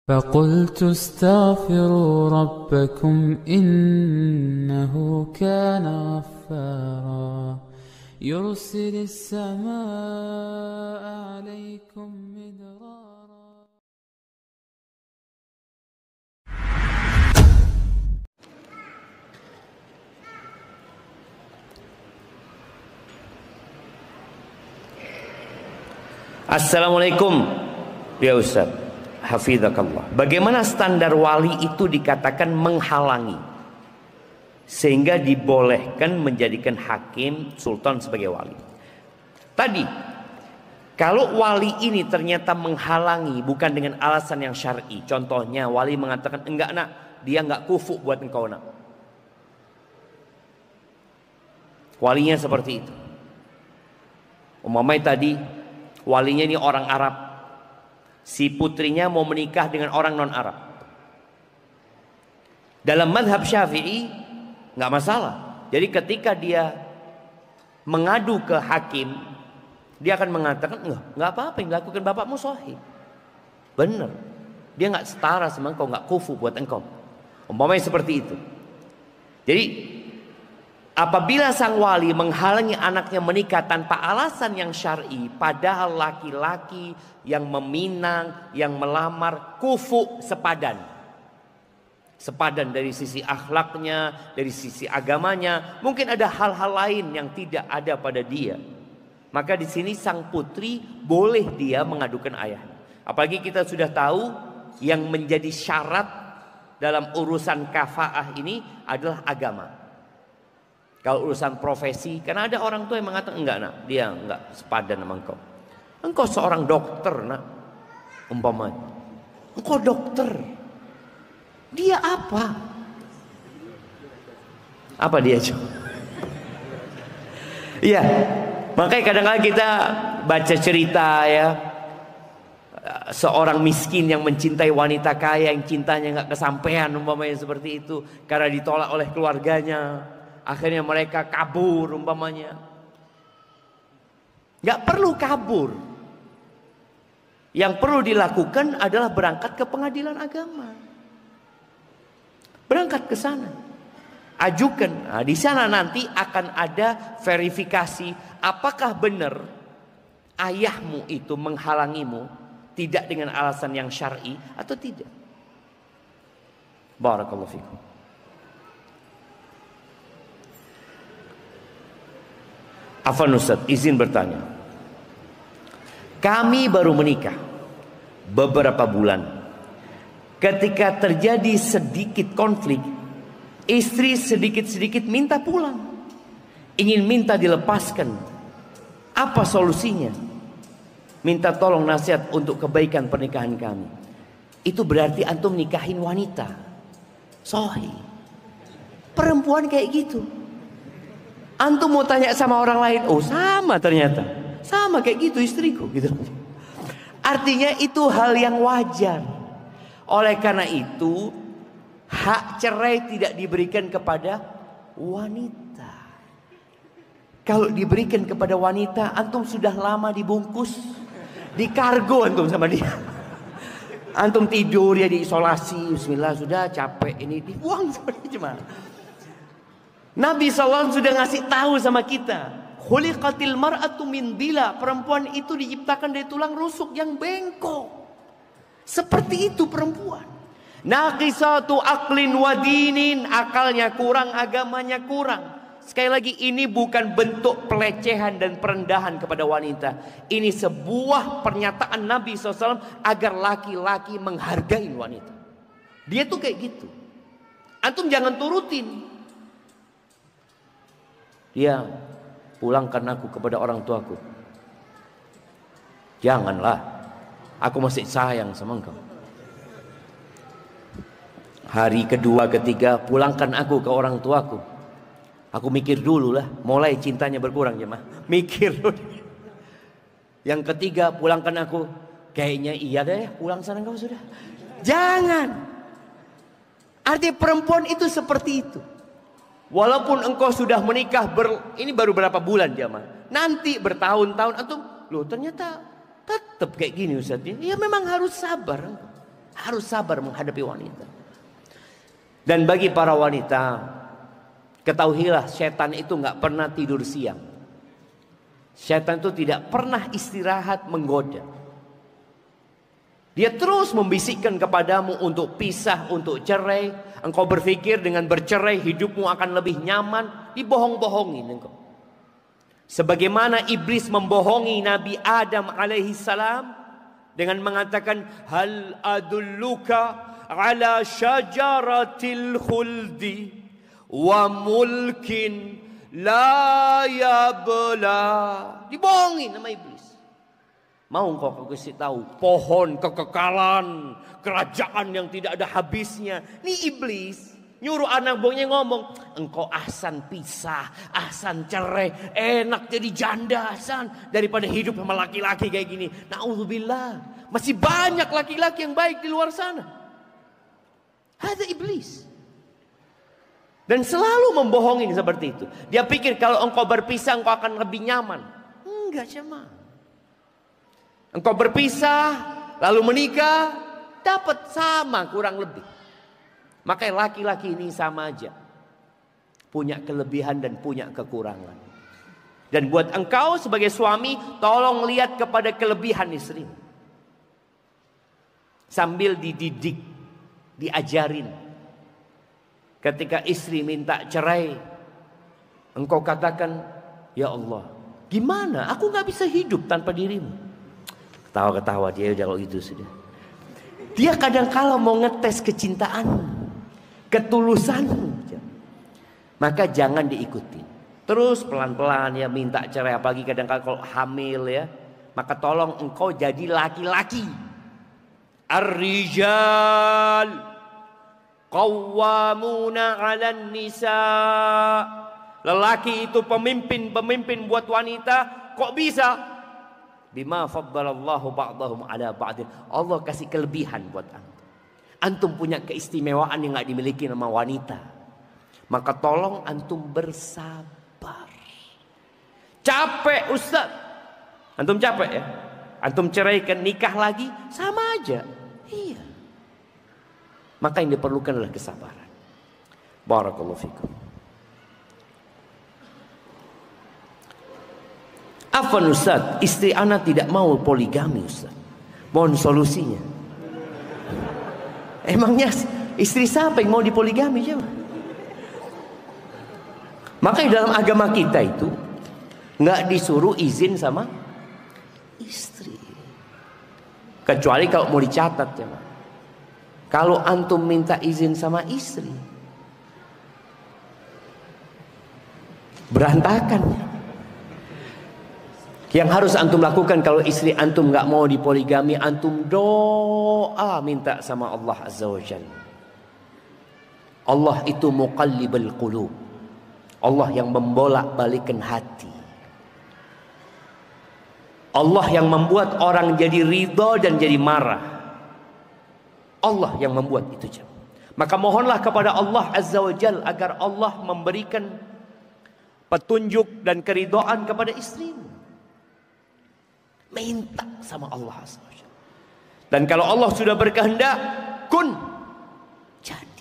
فقلت استغفروا ربكم إنه كان غفارا يرسل السماء عليكم مدرارا. Assalamualaikum ya Ustaz, hafizakallah. Bagaimana standar wali itu dikatakan menghalangi sehingga dibolehkan menjadikan hakim sultan sebagai wali? Tadi kalau wali ini ternyata menghalangi bukan dengan alasan yang syar'i, contohnya wali mengatakan enggak nak, dia enggak kufu buat engkau nak, walinya seperti itu. Umpamanya tadi walinya ini orang Arab, si putrinya mau menikah dengan orang non Arab. Dalam mazhab Syafi'i nggak masalah. Jadi ketika dia mengadu ke hakim, dia akan mengatakan nggak apa-apa yang dilakukan bapakmu sahih, benar. Dia nggak setara sama engkau, nggak kufu buat engkau. Umpamanya seperti itu. Jadi apabila sang wali menghalangi anaknya menikah tanpa alasan yang syar'i, padahal laki-laki yang meminang, yang melamar kufu sepadan dari sisi akhlaknya, dari sisi agamanya, mungkin ada hal-hal lain yang tidak ada pada dia, maka di sini sang putri boleh dia mengadukan ayahnya. Apalagi kita sudah tahu yang menjadi syarat dalam urusan kafaah ini adalah agama. Kalau urusan profesi, karena ada orang tua yang mengatakan enggak nak, dia enggak sepadan sama engkau. Engkau seorang dokter nak, umpamanya. Engkau dokter. Dia apa? Apa dia coba? Iya, makanya kadang-kadang kita baca cerita ya, seorang miskin yang mencintai wanita kaya yang cintanya enggak kesampaian, umpamanya seperti itu, karena ditolak oleh keluarganya. Akhirnya mereka kabur umpamanya. Gak perlu kabur. Yang perlu dilakukan adalah berangkat ke pengadilan agama. Berangkat ke sana. Ajukan. Nah, di sana nanti akan ada verifikasi apakah benar ayahmu itu menghalangimu tidak dengan alasan yang syar'i atau tidak. Barakallahu fikum. Afwan Ustaz, izin bertanya. Kami baru menikah beberapa bulan. Ketika terjadi sedikit konflik, istri sedikit-sedikit minta pulang, ingin minta dilepaskan. Apa solusinya? Minta tolong nasihat untuk kebaikan pernikahan kami. Itu berarti antum nikahin wanita sahih. Perempuan kayak gitu. Antum mau tanya sama orang lain, oh sama ternyata, sama kayak gitu istriku gitu. Artinya itu hal yang wajar. Oleh karena itu hak cerai tidak diberikan kepada wanita. Kalau diberikan kepada wanita, antum sudah lama dibungkus, di kargo antum sama dia. Antum tidur ya diisolasi, bismillah sudah capek ini dibuang sama dia cuma. Nabi SAW sudah ngasih tahu sama kita, khuliqatil mar'atu min dila, perempuan itu diciptakan dari tulang rusuk yang bengkok. Seperti itu perempuan. Naqisatu aqlin wa dinin, akalnya kurang, agamanya kurang. Sekali lagi, ini bukan bentuk pelecehan dan perendahan kepada wanita. Ini sebuah pernyataan Nabi SAW agar laki-laki menghargai wanita. Dia tuh kayak gitu. Antum jangan turutin. Dia pulangkan aku kepada orang tuaku. Janganlah, aku masih sayang sama engkau. Hari kedua, ketiga, pulangkan aku ke orang tuaku. Aku mikir dulu lah, mulai cintanya berkurang jemaah. Mikir dulu. Yang ketiga, pulangkan aku. Kayaknya iya deh, pulang sana engkau sudah. Jangan. Artinya perempuan itu seperti itu. Walaupun engkau sudah menikah ini baru berapa bulan jemaah. Nanti bertahun-tahun antum, loh ternyata tetap kayak gini Ustaz. Ya memang harus sabar engkau. Harus sabar menghadapi wanita. Dan bagi para wanita, ketahuilah setan itu nggak pernah tidur siang. Setan itu tidak pernah istirahat menggoda. Dia terus membisikkan kepadamu untuk pisah, untuk cerai. Engkau berpikir dengan bercerai hidupmu akan lebih nyaman. Dibohong-bohongin engkau. Sebagaimana iblis membohongi Nabi Adam alaihissalam dengan mengatakan, hal adulluka ala syajaratil khuldi wa mulkin la yabla. Dibohongin sama iblis. Mau engkau kasih tahu pohon kekekalan, kerajaan yang tidak ada habisnya. Ini iblis nyuruh anak buahnya ngomong, engkau ahsan pisah, ahsan cerai, enak jadi janda ahsan daripada hidup sama laki-laki kayak gini. Na'udzubillah, masih banyak laki-laki yang baik di luar sana. Ada iblis. Dan selalu membohongin seperti itu. Dia pikir kalau engkau berpisah engkau akan lebih nyaman. Enggak cuma. Engkau berpisah lalu menikah dapat sama kurang lebih. Makanya laki-laki ini sama aja. Punya kelebihan dan punya kekurangan. Dan buat engkau sebagai suami, tolong lihat kepada kelebihan istri. Sambil dididik, diajarin. Ketika istri minta cerai, engkau katakan, ya Allah, gimana? Aku gak bisa hidup tanpa dirimu. Ketawa-ketawa dia udah kalau gitu sudah. Dia kadang kala mau ngetes kecintaan, ketulusanmu. Maka jangan diikuti. Terus pelan-pelan ya minta cerai. Apalagi kadang-kadang kalau hamil ya. Maka tolong engkau jadi laki-laki. Ar-rijal qawwamuna 'alan nisa. Lelaki itu pemimpin buat wanita. Kok bisa? Bima faddalallahu ba'dahum 'ala ba'din. Allah kasih kelebihan buat antum. Antum punya keistimewaan yang gak dimiliki sama wanita. Maka tolong antum bersabar. Capek Ustaz. Antum capek ya. Antum ceraikan nikah lagi sama aja. Iya. Maka yang diperlukan adalah kesabaran. Barakallahu fikum. Afwan Ustaz, istri anak tidak mau poligami Ustaz. Mohon solusinya. Emangnya istri siapa yang mau dipoligami coba? Makanya dalam agama kita itu nggak disuruh izin sama istri. Kecuali kalau mau dicatat coba. Kalau antum minta izin sama istri, berantakan. Yang harus antum lakukan kalau istri antum nggak mau dipoligami, antum doa minta sama Allah Azza wa Jalla. Allah itu muqallibul qulub. Allah yang membolak-balikan hati. Allah yang membuat orang jadi ridha dan jadi marah. Allah yang membuat itu. Maka mohonlah kepada Allah Azza wa Jalla agar Allah memberikan petunjuk dan keridhaan kepada istrimu. Minta sama Allah Azza wa Jalla. Dan kalau Allah sudah berkehendak, kun, jadi.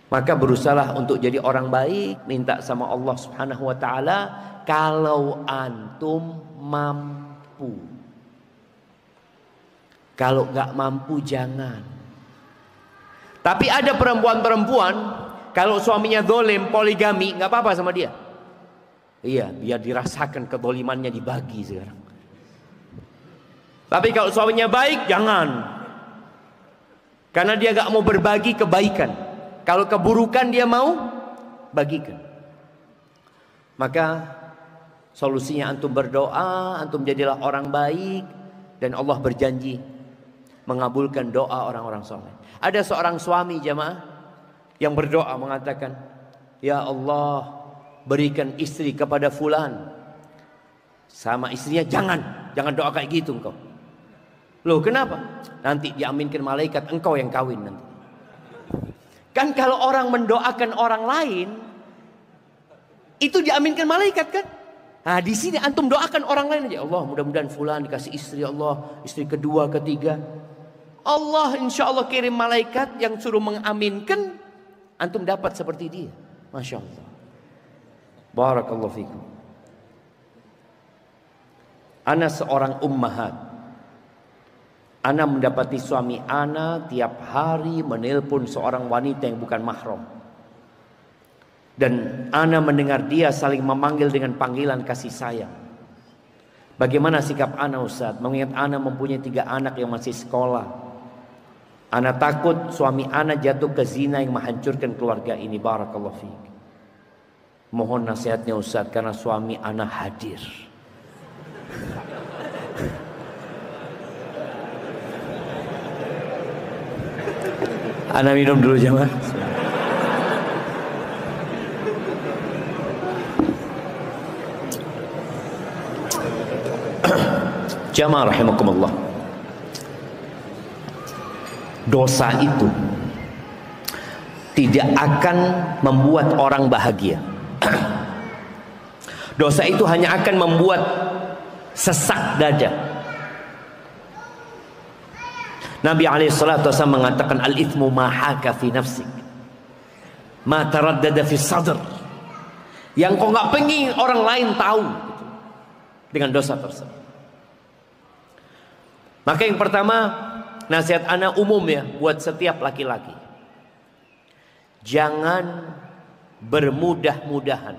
Maka berusahalah untuk jadi orang baik, minta sama Allah Subhanahu wa taala kalau antum mampu. Kalau nggak mampu jangan. Tapi ada perempuan-perempuan kalau suaminya zalim, poligami, nggak apa-apa sama dia. Iya, biar dirasakan kedolimannya dibagi sekarang. Tapi kalau suaminya baik, jangan. Karena dia nggak mau berbagi kebaikan. Kalau keburukan dia mau bagikan. Maka solusinya antum berdoa, antum jadilah orang baik, dan Allah berjanji mengabulkan doa orang-orang soleh. Ada seorang suami jamaah yang berdoa mengatakan, ya Allah berikan istri kepada fulan. Sama istrinya, jangan doa kayak gitu engkau. Loh kenapa? Nanti diaminkan malaikat engkau yang kawin nanti. Kan kalau orang mendoakan orang lain, itu diaminkan malaikat kan? Nah, di sini antum doakan orang lain aja. Allah, mudah-mudahan fulan dikasih istri, Allah, istri kedua, ketiga. Allah insya Allah kirim malaikat yang suruh mengaminkan, antum dapat seperti dia. Masya Allah. Barakallahu fikum. Ana seorang ummahat. Ana mendapati suami ana tiap hari menelpon seorang wanita yang bukan mahram. Dan ana mendengar dia saling memanggil dengan panggilan kasih sayang. Bagaimana sikap ana, Ustaz? Mengingat ana mempunyai 3 anak yang masih sekolah. Ana takut suami ana jatuh ke zina yang menghancurkan keluarga ini. Barakallahu fiik. Mohon nasihatnya, Ustaz, karena suami ana hadir. Ana minum dulu jemaah. Jamaah rahimakumullah. Dosa itu tidak akan membuat orang bahagia. Dosa itu hanya akan membuat sesak dada. Nabi alaihissalatu wassalam mengatakan, al-ithmu ma haka fi nafsik, ma taraddada fi sadr. Yang kau nggak pengen orang lain tahu dengan dosa tersebut. Maka yang pertama, nasihat ana umum ya buat setiap laki-laki. Jangan bermudah-mudahan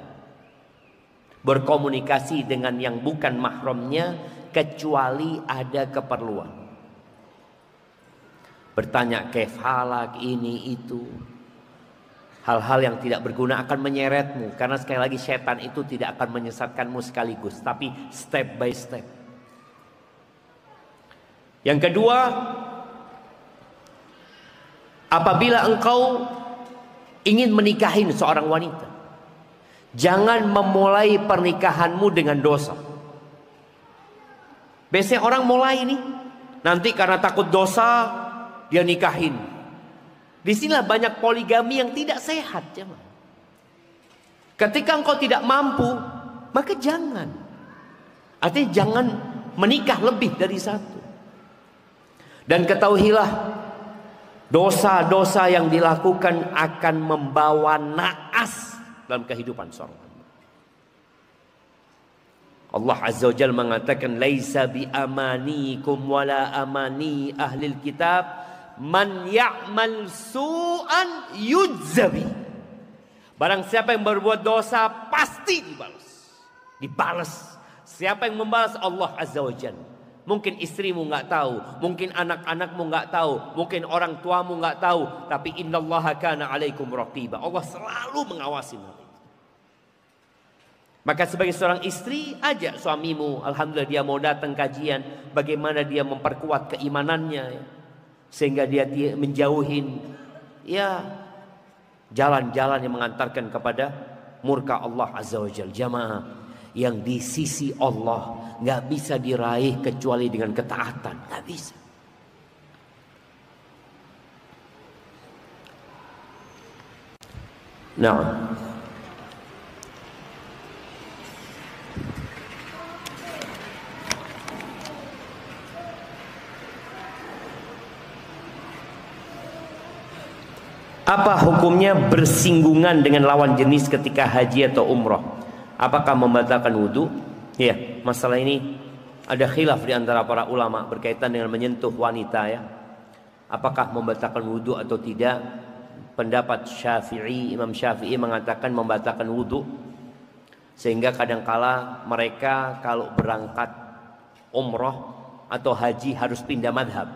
berkomunikasi dengan yang bukan mahramnya kecuali ada keperluan. Bertanya kaif halak, ini itu, hal-hal yang tidak berguna akan menyeretmu. Karena sekali lagi setan itu tidak akan menyesatkanmu sekaligus, tapi step by step. Yang kedua, apabila engkau ingin menikahin seorang wanita, jangan memulai pernikahanmu dengan dosa. Biasanya orang mulai ini, nanti karena takut dosa dia nikahin. Disinilah banyak poligami yang tidak sehat. Ketika engkau tidak mampu, maka jangan. Artinya jangan menikah lebih dari satu. Dan ketahuilah, dosa-dosa yang dilakukan akan membawa naas dalam kehidupan seorang hamba. Allah Azza wa Jalla mengatakan, laisa bi amanikum wala amani ahlil kitab, man ya'mal su'an yujzabi. Barang siapa yang berbuat dosa pasti dibalas. Siapa yang membalas? Allah Azza wa Jalla. Mungkin istrimu nggak tahu, mungkin anak-anakmu nggak tahu, mungkin orang tuamu nggak tahu, tapi innallaha kana 'alaikum raqiba. Allah selalu mengawasi mereka. Maka sebagai seorang istri, ajak suamimu, alhamdulillah dia mau datang kajian, bagaimana dia memperkuat keimanannya sehingga dia menjauhin ya jalan-jalan yang mengantarkan kepada murka Allah Azza wa Jalla. Jamaah, yang di sisi Allah nggak bisa diraih kecuali dengan ketaatan, nggak bisa. Nah, apa hukumnya bersinggungan dengan lawan jenis ketika haji atau umrah? Apakah membatalkan wudhu? Ya, masalah ini ada khilaf di antara para ulama berkaitan dengan menyentuh wanita ya. Apakah membatalkan wudhu atau tidak? Pendapat Syafi'i, Imam Syafi'i mengatakan membatalkan wudhu. Sehingga kadangkala mereka kalau berangkat umrah atau haji harus pindah madhab.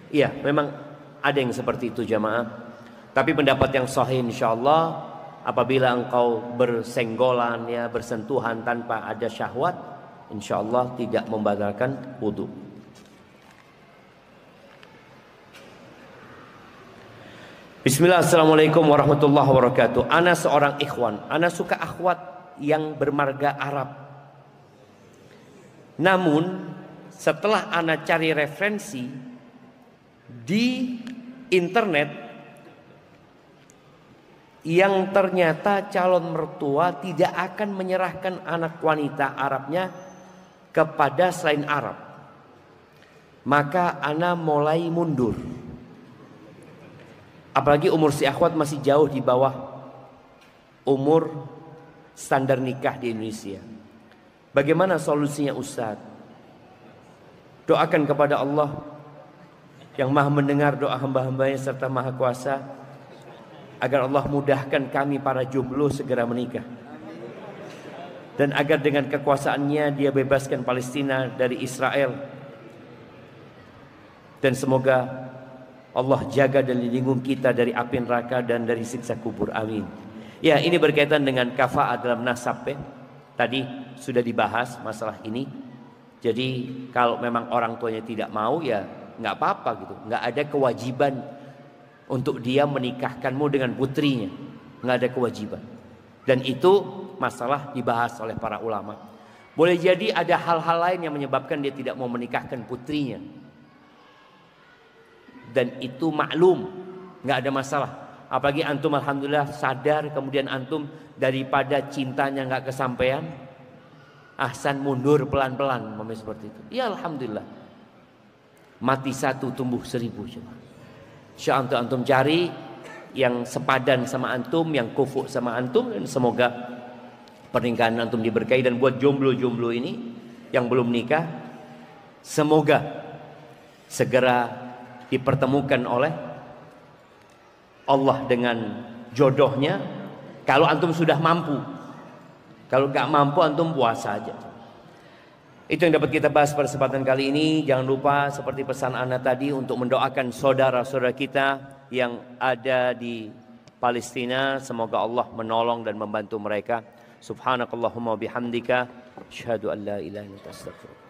Iya, memang ada yang seperti itu jamaah. Tapi pendapat yang sahih insyaallah, apabila engkau bersenggolan ya, bersentuhan tanpa ada syahwat, insyaallah tidak membatalkan wudu. Bismillah, assalamualaikum warahmatullahi wabarakatuh. Ana seorang ikhwan, ana suka akhwat yang bermarga Arab. Namun setelah ana cari referensi di internet, yang ternyata calon mertua tidak akan menyerahkan anak wanita Arabnya kepada selain Arab. Maka ana mulai mundur. Apalagi umur si akhwat masih jauh di bawah umur standar nikah di Indonesia. Bagaimana solusinya Ustadz? Doakan kepada Allah yang maha mendengar doa hamba-hambanya serta maha kuasa, agar Allah mudahkan kami para jomblo segera menikah. Dan agar dengan kekuasaannya dia bebaskan Palestina dari Israel. Dan semoga Allah jaga dan lindungi kita dari api neraka dan dari siksa kubur. Amin. Ya, ini berkaitan dengan kafa'ah dalam nasab ya. Tadi sudah dibahas masalah ini. Jadi kalau memang orang tuanya tidak mau ya nggak apa-apa gitu. Nggak ada kewajiban untuk dia menikahkanmu dengan putrinya. Nggak ada kewajiban. Dan itu masalah dibahas oleh para ulama. Boleh jadi ada hal-hal lain yang menyebabkan dia tidak mau menikahkan putrinya. Dan itu maklum, nggak ada masalah. Apalagi antum alhamdulillah sadar, kemudian antum daripada cintanya nggak kesampaian, ahsan mundur pelan-pelan, seperti itu. Ya alhamdulillah. Mati satu tumbuh 1000 coba. Insya antum cari yang sepadan sama antum, yang kufu sama antum, dan semoga pernikahan antum diberkahi. Dan buat jomblo-jomblo ini yang belum nikah, semoga segera dipertemukan oleh Allah dengan jodohnya. Kalau antum sudah mampu, kalau gak mampu antum puasa aja. Itu yang dapat kita bahas pada kesempatan kali ini. Jangan lupa seperti pesan Ana tadi untuk mendoakan saudara-saudara kita yang ada di Palestina. Semoga Allah menolong dan membantu mereka. Subhanakallahumma bihamdika asyhadu an la ilaha illa anta astaghfiruka.